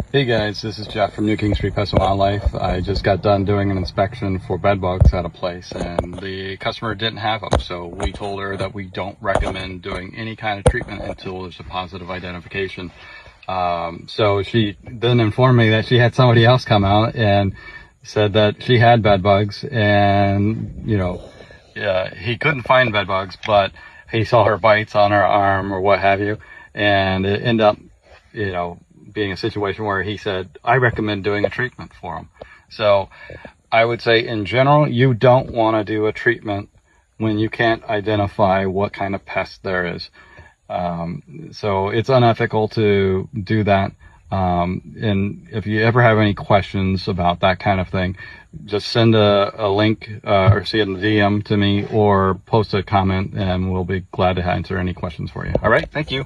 Hey guys, this is Jeff from New King Street Pest and Wildlife. I just got done doing an inspection for bed bugs at a place and the customer didn't have them. So we told her that we don't recommend doing any kind of treatment until there's a positive identification. So she then informed me that she had somebody else come out and said that she had bed bugs and, he couldn't find bed bugs, but he saw her bites on her arm or what have you. And it ended up, being a situation where he said, I recommend doing a treatment for them. So I would say in general, you don't want to do a treatment when you can't identify what kind of pest there is. So it's unethical to do that. And if you ever have any questions about that kind of thing, just send a link or see it in the DM to me or post a comment and we'll be glad to answer any questions for you. All right. Thank you.